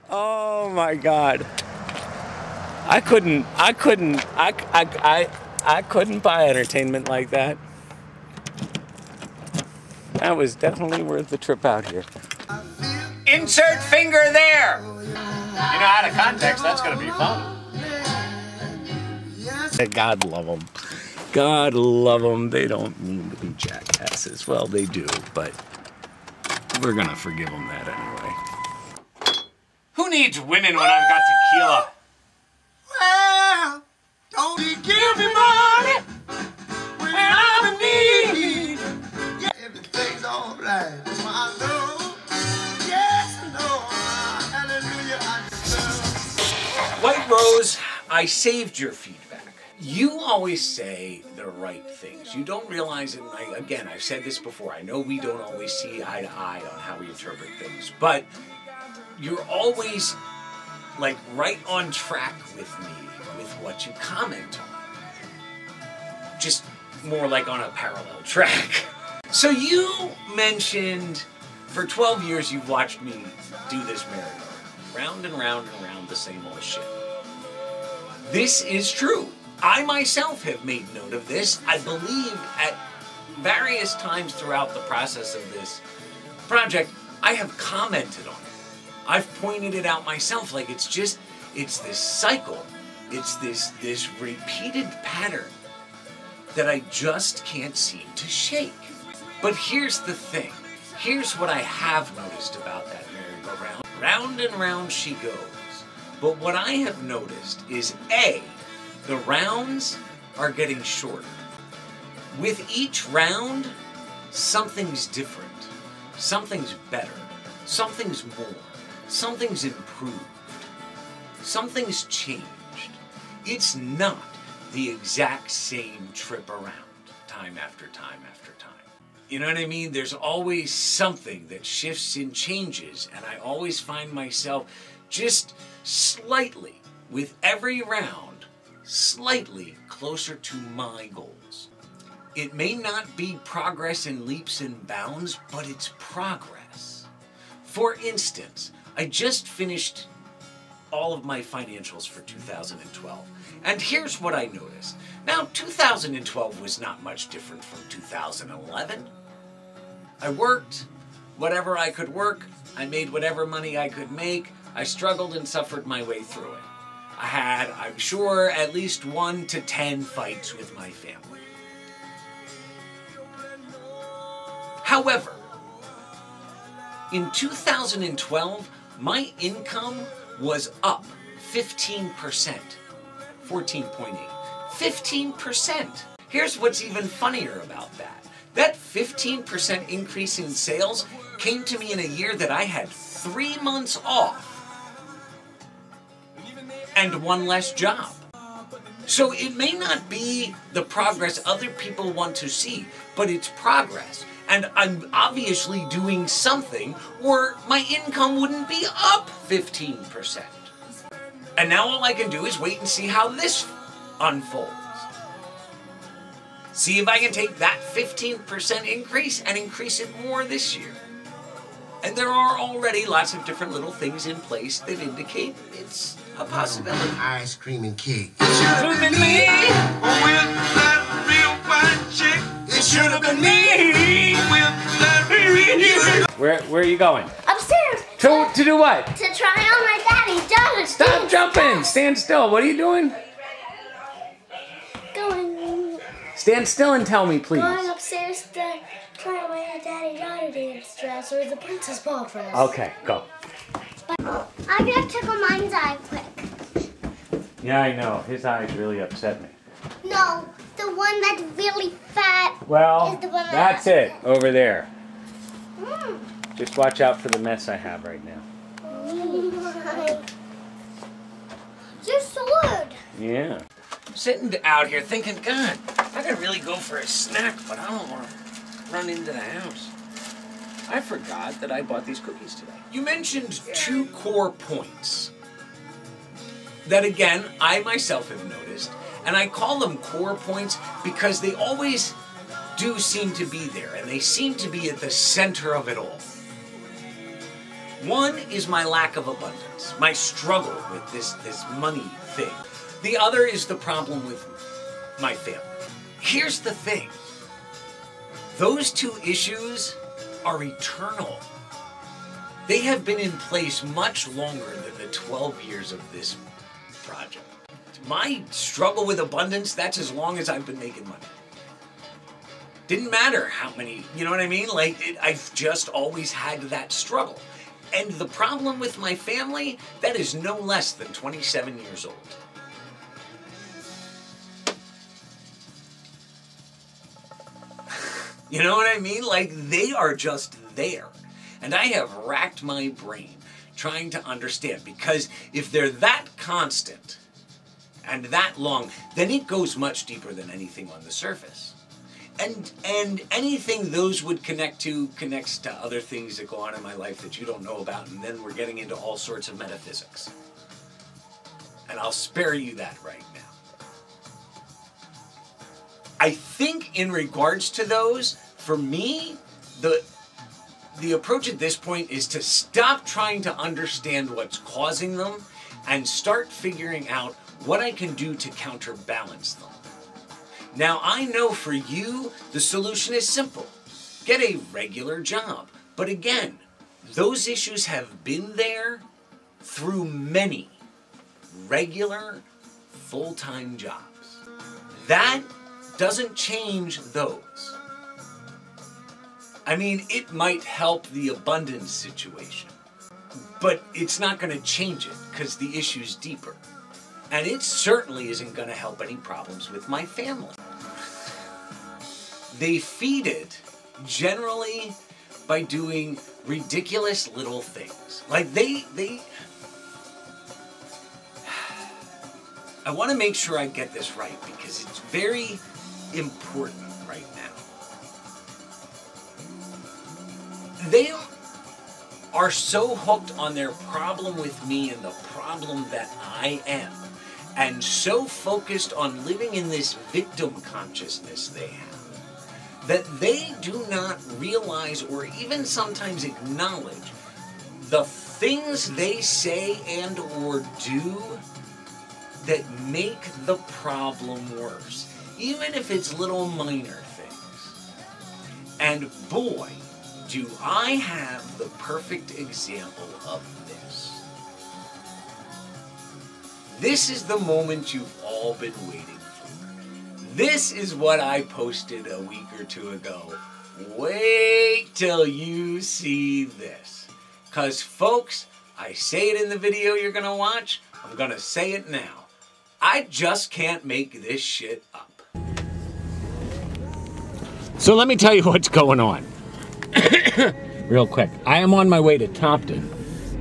Oh my God. I couldn't buy entertainment like that. That was definitely worth the trip out here. Insert finger there! You know, out of context, that's going to be fun. God love them. God love them. They don't mean to be jackasses. Well, they do, but we're going to forgive them that anyway. Who needs women when I've got tequila? Well, don't you give me money when I'm in need. Yeah, everything's all right. I know, yes, I know. Hallelujah, I deserve. White Rose, I saved your feedback. You always say the right things. You don't realize it. Again, I've said this before. I know we don't always see eye to eye on how we interpret things, but you're always like right on track with me with what you comment on. Just more like on a parallel track. So you mentioned for 12 years you've watched me do this merry-go-round. Round and round and round the same old shit. This is true. I myself have made note of this. I believe at various times throughout the process of this project, I have commented on it. I've pointed it out myself, like it's this cycle. It's this repeated pattern that I just can't seem to shake. But here's the thing. Here's what I have noticed about that merry-go-round. Round and round she goes. But what I have noticed is A, the rounds are getting shorter. With each round, something's different. Something's better. Something's more. Something's improved. Something's changed. It's not the exact same trip around, time after time after time. You know what I mean? There's always something that shifts and changes, and I always find myself just slightly, with every round, slightly closer to my goals. It may not be progress in leaps and bounds, but it's progress. For instance, I just finished all of my financials for 2012. And here's what I noticed. Now, 2012 was not much different from 2011. I worked whatever I could work. I made whatever money I could make. I struggled and suffered my way through it. I had, I'm sure, at least 1 to 10 fights with my family. However, in 2012, my income was up 15%. 14.8. 15%. Here's what's even funnier about that. That 15% increase in sales came to me in a year that I had 3 months off and 1 less job. So it may not be the progress other people want to see, but it's progress. And I'm obviously doing something or my income wouldn't be up 15%. And now all I can do is wait and see how this unfolds. See if I can take that 15% increase and increase it more this year. And there are already lots of different little things in place that indicate it's a possibility. Ice cream and cake. It should have been me. With that real white chick. It should have been me. With that real. Where are you going? Upstairs. To do what? To try on my daddy's dinosaur. Stop jumping! Stand still. What are you doing? Going. Stand still and tell me, please. Going upstairs to try on my daddy dance dress or the princess ball dress. Okay, go. I'm gonna tickle mine's eye quick. Yeah, I know. His eyes really upset me. No, the one that's really fat. Well, is the one that's it. Over there. Mm. Just watch out for the mess I have right now. Your sword. Yeah. I'm sitting out here thinking, God, I could really go for a snack, but I don't want to run into the house. I forgot that I bought these cookies today. You mentioned 2 core points that, again, I myself have noticed, and I call them core points because they always do seem to be there, and they seem to be at the center of it all. One is my lack of abundance, my struggle with this money thing. The other is the problem with my family. Here's the thing. Those two issues are eternal. They have been in place much longer than the 12 years of this project. My struggle with abundance, that's as long as I've been making money. Didn't matter how many, you know what I mean? Like, I've just always had that struggle. And the problem with my family, that is no less than 27 years old. You know what I mean? Like, they are just there. And I have racked my brain trying to understand, because if they're that constant and that long, then it goes much deeper than anything on the surface. And anything those would connect to connects to other things that go on in my life that you don't know about, and then we're getting into all sorts of metaphysics. And I'll spare you that right now. I think in regards to those, for me, the approach at this point is to stop trying to understand what's causing them and start figuring out what I can do to counterbalance them. Now, I know for you, the solution is simple. Get a regular job. But again, those issues have been there through many regular, full-time jobs. That doesn't change those. I mean, it might help the abundance situation, but it's not going to change it because the issue's deeper. And it certainly isn't going to help any problems with my family. They feed it generally by doing ridiculous little things. Like I want to make sure I get this right because it's very important right now. They are so hooked on their problem with me and the problem that I am, and so focused on living in this victim consciousness they have, that they do not realize or even sometimes acknowledge the things they say and or do that make the problem worse, even if it's little minor things. And boy, do I have the perfect example of this. This is the moment you've all been waiting for. This is what I posted a week or two ago. Wait till you see this. 'Cause folks, I say it in the video you're gonna watch, I'm gonna say it now. I just can't make this shit up. So let me tell you what's going on. Real quick. I am on my way to Topton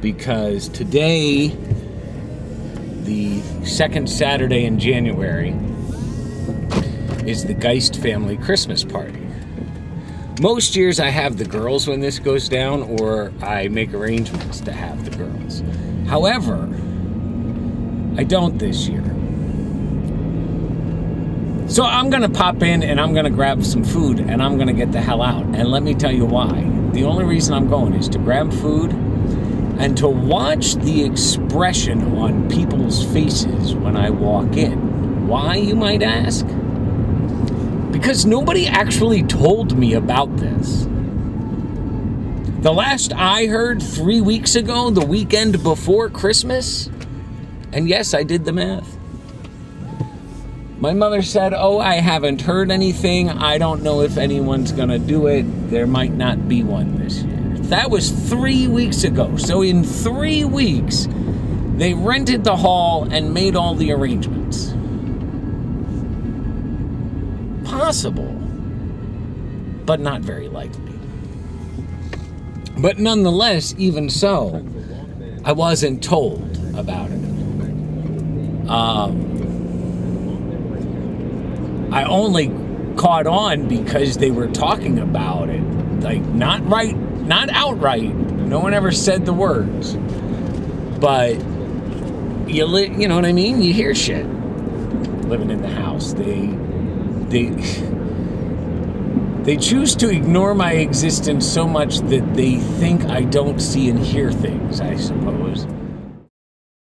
because today, the second Saturday in January, is the Geist family Christmas party. Most years I have the girls when this goes down, or I make arrangements to have the girls. However, I don't this year. So I'm gonna pop in and I'm gonna grab some food and I'm gonna get the hell out. And let me tell you why. The only reason I'm going is to grab food and to watch the expression on people's faces when I walk in. Why, you might ask? Because nobody actually told me about this. The last I heard 3 weeks ago, the weekend before Christmas, and yes, I did the math. My mother said, oh, I haven't heard anything. I don't know if anyone's going to do it. There might not be one this year. That was 3 weeks ago. So in 3 weeks, they rented the hall and made all the arrangements. Possible, but not very likely. But nonetheless, even so, I wasn't told about it. I only caught on because they were talking about it. Like, not outright. No one ever said the words. But, you know what I mean? You hear shit. Living in the house. They choose to ignore my existence so much that they think I don't see and hear things, I suppose.